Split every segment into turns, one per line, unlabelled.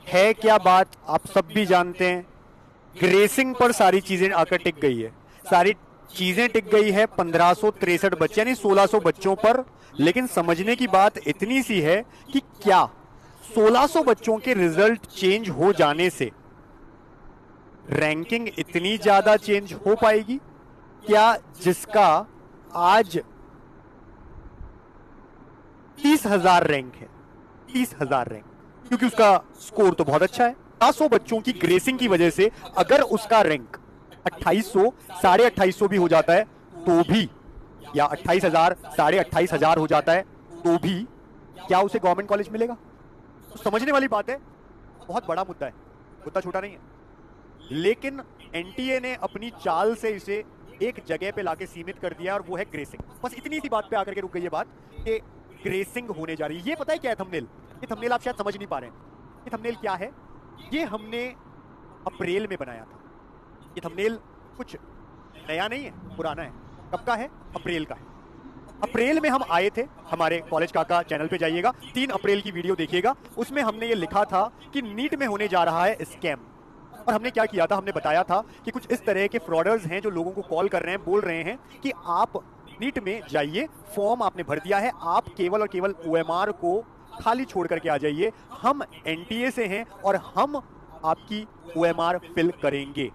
है क्या बात आप सब भी जानते हैं। ग्रेसिंग पर सारी चीजें आकर टिक गई है, सारी चीजें टिक गई है 1563 बच्चे यानी 1600 बच्चों पर। लेकिन समझने की बात इतनी सी है कि क्या 1600 बच्चों के रिजल्ट चेंज हो जाने से रैंकिंग इतनी ज्यादा चेंज हो पाएगी? क्या जिसका आज 30,000 रैंक है, 30,000 रैंक, क्योंकि उसका स्कोर तो बहुत अच्छा है, 500 बच्चों की ग्रेसिंग की वजह से अगर उसका रैंक 2800 2850 भी हो जाता है तो भी, या 28,000 28,500 हो जाता है तो भी, क्या उसे गवर्नमेंट कॉलेज मिलेगा? तो समझने वाली बात है, बहुत बड़ा मुद्दा है, मुद्दा छोटा नहीं है। लेकिन एनटीए ने अपनी चाल से इसे एक जगह पे लाके सीमित कर दिया और वो है ग्रेसिंग। बस इतनी सी बात पे आकर के रुक गई है बात कि ग्रेसिंग होने जा रही है। ये पता है क्या है थंबनेल? ये थंबनेल आप शायद समझ नहीं पा रहे हैं। ये थंबनेल क्या है? ये हमने अप्रैल में बनाया था। ये थंबनेल कुछ नया नहीं है, पुराना है। कब का है? अप्रैल का है। अप्रैल में हम आए थे, हमारे कॉलेज काका चैनल पे जाइएगा, 3 अप्रैल की वीडियो देखिएगा। उसमें हमने ये लिखा था कि नीट में होने जा रहा है स्कैम। और हमने क्या किया था, हमने बताया था कि कुछ इस तरह के फ्रॉडर्स हैं जो लोगों को कॉल कर रहे हैं, बोल रहे हैं कि आप नीट में जाइए, फॉर्म आपने भर दिया है, आप केवल और केवल ओएमआर को खाली छोड़ करके आ जाइए, हम एनटीए से हैं और हम आपकी ओएमआर फिल करेंगे।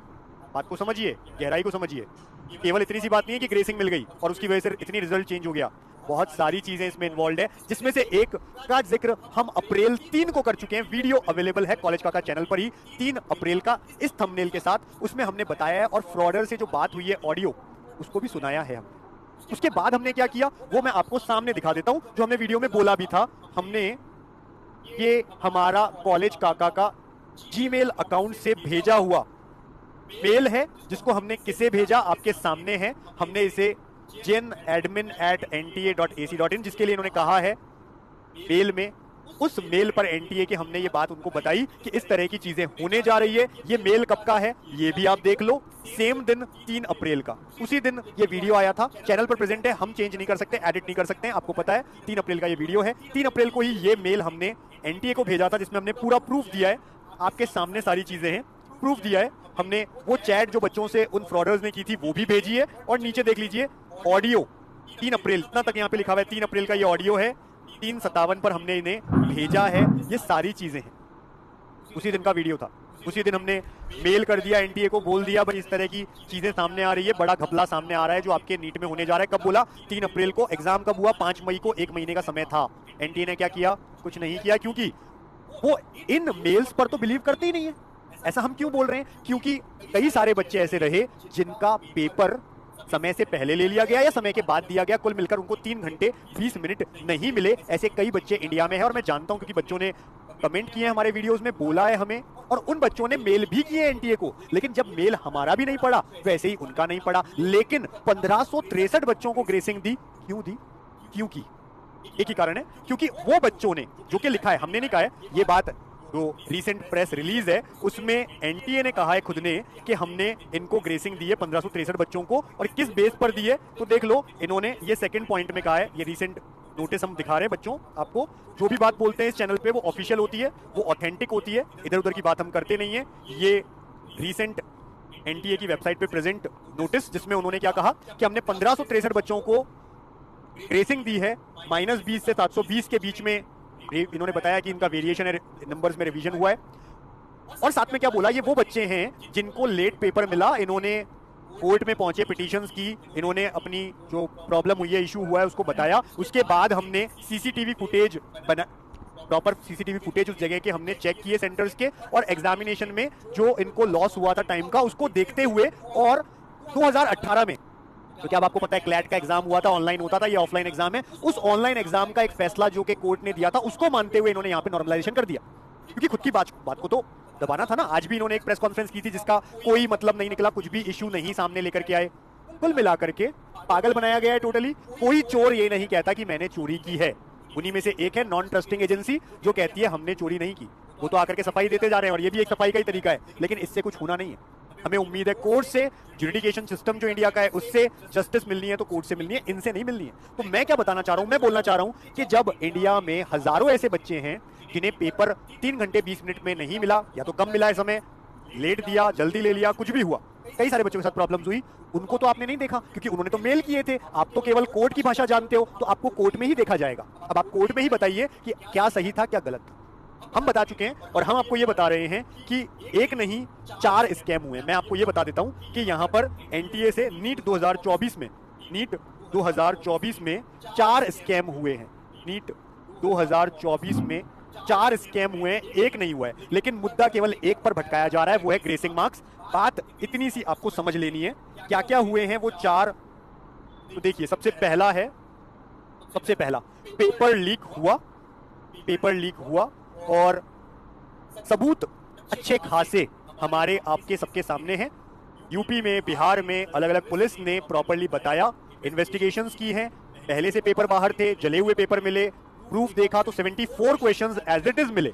बात को समझिए, गहराई को समझिए। केवल इतनी सी बात नहीं है कि ग्रेसिंग मिल गई और उसकी वजह से इतनी रिजल्ट चेंज हो गया। बहुत सारी चीजें इसमें इन्वॉल्व है, जिसमें से एक का जिक्र हम अप्रैल 3 को कर चुके हैं। वीडियो अवेलेबल है कॉलेज काका चैनल पर ही, 3 अप्रैल का, इस थंबनेल के साथ। उसमें हमने बताया है और फ्रॉडर से जो बात हुई है ऑडियो, उसको भी सुनाया है हमने। उसके बाद हमने क्या किया वो मैं आपको सामने दिखा देता हूं, जो हमने वीडियो में बोला भी था। हमने ये हमारा कॉलेज काका का जीमेल अकाउंट से भेजा हुआ मेल है, जिसको हमने किसे भेजा आपके सामने है। हमने इसे genadmin@nta.ac.in, जिसके लिए इन्होंने कहा है मेल में, उस मेल पर एनटीए के हमने ये बात उनको बताई कि इस तरह की चीजें होने जा रही है। ये मेल कब का है ये भी आप देख लो, सेम दिन 3 अप्रैल का, उसी दिन ये वीडियो आया था। चैनल पर प्रेजेंट है, हम चेंज नहीं कर सकते, एडिट नहीं कर सकते, आपको पता है। 3 अप्रैल का ये वीडियो है। 3 अप्रैल को ही ये मेल हमने एनटीए को भेजा था, जिसमें हमने पूरा प्रूफ दिया है। आपके सामने सारी चीजें हैं, प्रूफ दिया है हमने। वो चैट जो बच्चों से उन फ्रॉडर्स ने की थी वो भी भेजी है, और नीचे देख लीजिए ऑडियो 3 अप्रैल, इतना तक यहाँ पे लिखा हुआ है 3 अप्रैल का ये ऑडियो है, 3:57 पर हमने इन्हें भेजा है। ये सारी चीजें हैं, उसी दिन का वीडियो था। उसी दिन हमने मेल कर दिया एनटीए को, बोल दिया भाई इस तरह की चीजें सामने आ रही है, बड़ा घपला सामने आ रहा है जो आपके नीट में होने जा रहा है। कब बोला? 3 अप्रैल को। एग्जाम कब हुआ? 5 मई को, 1 महीने का समय था। एनटीए ने क्या किया? कुछ नहीं किया, क्योंकि वो इन मेल्स पर तो बिलीव करते ही नहीं है। ऐसा हम क्यों बोल रहे हैं? क्योंकि कई सारे बच्चे ऐसे रहे जिनका पेपर समय से पहले ले लिया गया या समय के बाद दिया गया, कुल मिलकर उनको 3 घंटे 20 मिनट नहीं मिले। ऐसे कई बच्चे इंडिया में हैं और मैं जानता हूं, क्योंककि बच्चों ने कमेंट किए हैं हमारे वीडियोस में, बोला है हमें, और उन बच्चों ने मेल भी किए एनटीए को। लेकिन जब मेल हमारा भी नहीं पड़ा, वैसे ही उनका नहीं पड़ा। लेकिन 1563 बच्चों को ग्रेसिंग दी। क्यों दी? क्योंकि एक ही कारण है, क्योंकि वो बच्चों ने, जो कि लिखा है, हमने नहीं कहा है, ये बात जो रीसेंट प्रेस रिलीज है उसमें एनटीए ने कहा है खुद ने कि हमने इनको ग्रेसिंग दी है 1563 बच्चों को। और किस बेस पर दी है तो देख लो, इन्होंने ये सेकंड पॉइंट में कहा है। ये रीसेंट नोटिस हम दिखा रहे हैं बच्चों आपको। जो भी बात बोलते हैं इस चैनल पे वो ऑफिशियल होती है, वो ऑथेंटिक होती है, इधर उधर की बात हम करते नहीं है। ये रीसेंट एनटीए की वेबसाइट पे प्रेजेंट नोटिस, जिसमें उन्होंने क्या कहा कि हमने 1563 बच्चों को ग्रेसिंग दी है, -20 से 720 के बीच में। इन्होंने बताया कि इनका वेरिएशन है, नंबर्स में रिवीजन हुआ है। और साथ में क्या बोला, ये वो बच्चे हैं जिनको लेट पेपर मिला, इन्होंने कोर्ट में पहुंचे, पिटीशंस की, इन्होंने अपनी जो प्रॉब्लम हुई है, इशू हुआ है, उसको बताया। उसके बाद हमने सीसीटीवी फुटेज बना, प्रॉपर सीसीटीवी फुटेज उस जगह के हमने चेक किए सेंटर्स के, और एग्जामिनेशन में जो इनको लॉस हुआ था टाइम का, उसको देखते हुए। और 2018 में, तो क्या आपको पता है क्लैट का एग्जाम हुआ था, ऑनलाइन होता था, ये ऑफलाइन एग्जाम है। उस ऑनलाइन एग्जाम का एक फैसला जो कि कोर्ट ने दिया था, उसको मानते हुए इन्होंने यहाँ पे नॉर्मलाइजेशन कर दिया, क्योंकि खुद की बात को तो दबाना था ना। आज भी इन्होंने एक प्रेस कॉन्फ्रेंस की थी जिसका कोई मतलब नहीं निकला, कुछ भी इश्यू नहीं सामने लेकर के आए। कुल मिलाकर के पागल बनाया गया है टोटली। कोई चोर ये नहीं कहता कि मैंने चोरी की है। उन्हीं में से एक है नॉन ट्रस्टिंग एजेंसी, जो कहती है हमने चोरी नहीं की। वो तो आकर के सफाई देते जा रहे हैं, और ये भी एक सफाई का ही तरीका है, लेकिन इससे कुछ होना नहीं है। हमें उम्मीद है कोर्ट से, ज्यूडिकेशन सिस्टम जो इंडिया का है उससे जस्टिस मिलनी है तो कोर्ट से मिलनी है, इनसे नहीं मिलनी है। तो मैं क्या बताना चाह रहा हूं, मैं बोलना चाह रहा हूं कि जब इंडिया में हजारों ऐसे बच्चे हैं जिन्हें पेपर 3 घंटे 20 मिनट में नहीं मिला, या तो कम मिला है समय, लेट दिया, जल्दी ले लिया, कुछ भी हुआ, कई सारे बच्चों के साथ प्रॉब्लम्स हुई, उनको तो आपने नहीं देखा क्योंकि उन्होंने तो मेल किए थे। आप तो केवल कोर्ट की भाषा जानते हो, तो आपको कोर्ट में ही देखा जाएगा। अब आप कोर्ट में ही बताइए कि क्या सही था क्या गलत था। हम बता चुके हैं और हम आपको ये बता रहे हैं कि एक नहीं 4 स्कैम हुए। मैं आपको ये बता देता हूं कि यहां पर एनटीए से नीट 2024 में 4 स्कैम हुए हैं। नीट 2024 में 4 स्कैम हुए हैं, एक नहीं हुआ है। लेकिन मुद्दा केवल एक पर भटकाया जा रहा है, वो है ग्रेसिंग मार्क्स। बात इतनी सी आपको समझ लेनी है, क्या क्या हुए हैं वो 4। तो देखिए, सबसे पहला पेपर लीक हुआ और सबूत अच्छे खासे हमारे आपके सबके सामने हैं। यूपी में, बिहार में अलग अलग पुलिस ने प्रॉपर्ली बताया, इन्वेस्टिगेशंस की हैं। पहले से पेपर बाहर थे, जले हुए पेपर मिले, प्रूफ देखा तो 74 क्वेश्चंस एज इट इज मिले,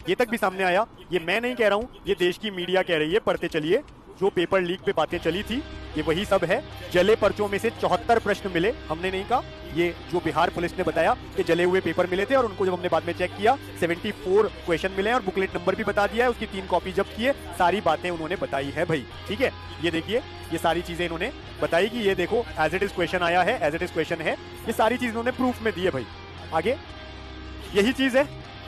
ये तक भी सामने आया। ये मैं नहीं कह रहा हूं, ये देश की मीडिया कह रही है, पढ़ते चलिए। जो पेपर लीक पे बातें चली थी ये वही सब है। जले पर्चों में से 74 प्रश्न मिले, हमने नहीं कहा, ये जो बिहार पुलिस ने बताया कि जले हुए पेपर मिले थे और उनको जब हमने बाद में चेक किया 74 क्वेश्चन मिले और बुकलेट नंबर भी बता दिया है, उसकी 3 कॉपी जब्त किए। सारी बातें उन्होंने बताई है भाई, ठीक है। ये देखिए, ये सारी चीजें इन्होंने बताई कि ये देखो एज इट इज क्वेश्चन आया है, एज इट इज क्वेश्चन है, ये सारी चीज इन्होंने प्रूफ में दी है भाई। आगे यही चीज है,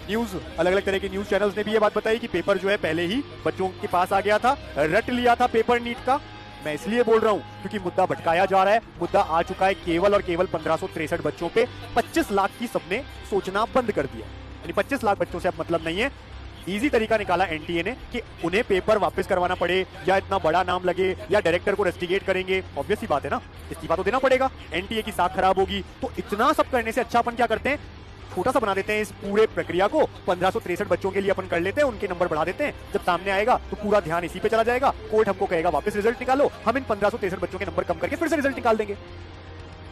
न्यूज अलग अलग तरह के न्यूज चैनल्स ने भी ये बात बताई कि पेपर जो है पहले ही बच्चों के पास आ गया था, रट लिया था पेपर नीट का। मैं इसलिए बोल रहा हूं क्योंकि मुद्दा भटकाया जा रहा है। मुद्दा आ चुका है केवल और केवल 1563 बच्चों पे। 25 लाख की सबने सोचना बंद कर दिया, यानी 25 लाख बच्चों से अब मतलब नहीं है। इजी तरीका निकाला एनटीए ने कि उन्हें पेपर वापस करवाना पड़े या इतना बड़ा नाम लगे या डायरेक्टर को रेस्टिगेट करेंगे, ऑब्वियस सी बात है ना, इस्तीफा तो देना पड़ेगा, एनटीए की साख खराब होगी। तो इतना सब करने से अच्छा अपन क्या करते हैं, छोटा सा बना देते हैं इस पूरे प्रक्रिया को। 1563 बच्चों के लिए अपन कर लेते हैं, उनके नंबर बढ़ा देते हैं। जब सामने आएगा तो पूरा ध्यान इसी पे चला जाएगा। कोर्ट हमको कहेगा वापस रिजल्ट निकालो, हम इन 1563 बच्चों के नंबर कम करके फिर से रिजल्ट निकाल देंगे।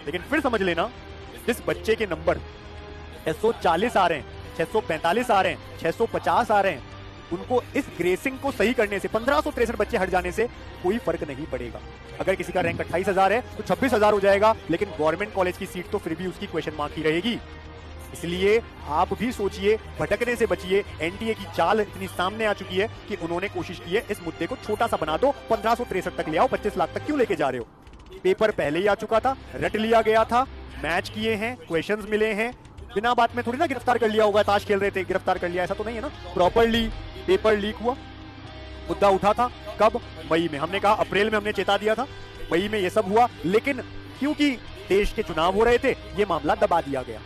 लेकिन फिर समझ लेना, जिस बच्चे के नंबर 640 आ रहे हैं, 645 आ रहे हैं, 650 आ रहे हैं, उनको इस ग्रेसिंग को सही करने से, 1563 बच्चे हट जाने से कोई फर्क नहीं पड़ेगा। अगर किसी का रैंक 28,000 है तो 26,000 हो जाएगा, लेकिन गवर्नमेंट कॉलेज की सीट तो फिर भी उसकी क्वेश्चन मार्क ही रहेगी। इसलिए आप भी सोचिए, भटकने से बचिए। एनटीए की चाल इतनी सामने आ चुकी है कि उन्होंने कोशिश की है इस मुद्दे को छोटा सा बना दो, 1563 तक ले आओ, 25 लाख तक क्यों लेके जा रहे हो। पेपर पहले ही आ चुका था, रट लिया गया था, मैच किए हैं, क्वेश्चंस मिले हैं, बिना बात में थोड़ी ना गिरफ्तार कर लिया होगा, ताश खेल रहे थे गिरफ्तार कर लिया, ऐसा तो नहीं है ना। प्रॉपर्ली पेपर लीक हुआ, मुद्दा उठा था कब, मई में। हमने कहा अप्रैल में हमने चेता दिया था, मई में ये सब हुआ। लेकिन क्योंकि देश के चुनाव हो रहे थे, ये मामला दबा दिया गया।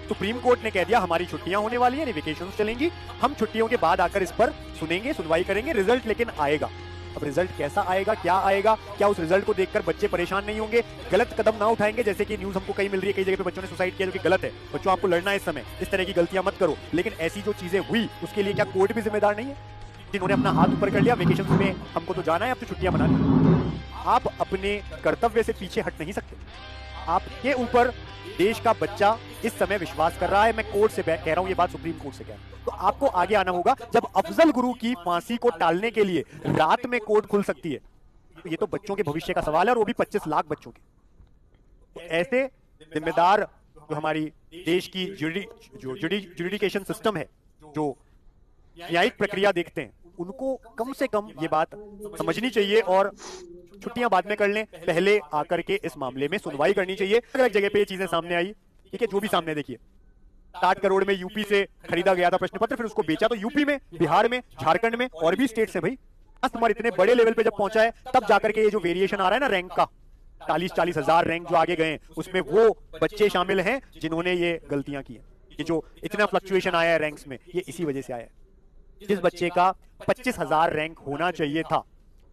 सुप्रीम कोर्ट ने कह दिया हमारी छुट्टियां होने वाली है, वेकेशंस चलेंगी, हम छुट्टियों के बाद आकर इस पर सुनेंगे, सुनवाई करेंगे, रिजल्ट लेकिन आएगा। अब रिजल्ट कैसा आएगा, क्या आएगा, क्या उस रिजल्ट को देखकर बच्चे परेशान नहीं होंगे, गलत कदम ना उठाएंगे। जैसे कि न्यूज हमको कहीं मिल रही है, कई जगह पे बच्चों ने सुसाइड किया, जो कि गलत है। बच्चों, आपको लड़ना है इस समय, इस तरह की गलतियां मत करो। लेकिन ऐसी जो चीजें हुई उसके लिए क्या कोर्ट भी जिम्मेदार नहीं है? जिन्होंने अपना हाथ ऊपर कर लिया, वेकेशन में हमको तो जाना है, अब तो छुट्टियां मनानी। आप अपने कर्तव्य से पीछे हट नहीं सकते। आपके ऊपर देश का बच्चा इस समय विश्वास कर रहा है। मैं कोर्ट से कह रहा हूं, ये बात सुप्रीम कोर्ट से कह रहा हूं। तो आपको आगे आना होगा। जब अफजल गुरु की फांसी को टालने के लिए रात में कोर्ट खुल सकती है, तो ये तो बच्चों के भविष्य का सवाल है, और वो भी 25 लाख बच्चों के। तो ऐसे जिम्मेदार जो हमारी देश की ज्यूडिकेशन सिस्टम है, जो न्यायिक प्रक्रिया देखते हैं, उनको कम से कम ये बात समझनी चाहिए और छुट्टियां बाद में कर लें, पहले आकर के इस मामले में सुनवाई करनी चाहिए। अलग अलग जगह पे ये चीजें सामने आई, ठीक है, जो भी सामने देखिए। 60 करोड़ में यूपी से खरीदा गया था प्रश्न पत्र, फिर उसको बेचा तो यूपी में, बिहार में, झारखंड में और भी स्टेट से। भाई तुम्हारे इतने बड़े लेवल पे जब पहुंचा है, तब जाकर के ये जो वेरिएशन आ रहा है ना रैंक का, 40-40 हजार रैंक जो आगे गए, उसमें वो बच्चे शामिल हैं जिन्होंने ये गलतियां की हैं। ये जो इतना फ्लक्चुएशन आया है रैंक्स में, ये इसी वजह से आया है। जिस बच्चे का 25,000 रैंक होना चाहिए था,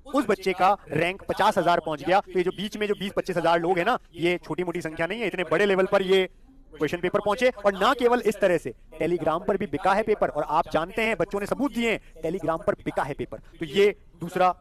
उस बच्चे का रैंक 50,000 पहुंच गया। तो ये जो बीच में जो 20-25 हजार लोग हैं ना, ये छोटी मोटी संख्या नहीं है। इतने बड़े लेवल पर ये क्वेश्चन पेपर पहुंचे, और ना केवल इस तरह से, टेलीग्राम पर भी बिका है पेपर। और आप जानते हैं, बच्चों ने सबूत दिए हैं, टेलीग्राम पर बिका है पेपर। तो ये दूसरा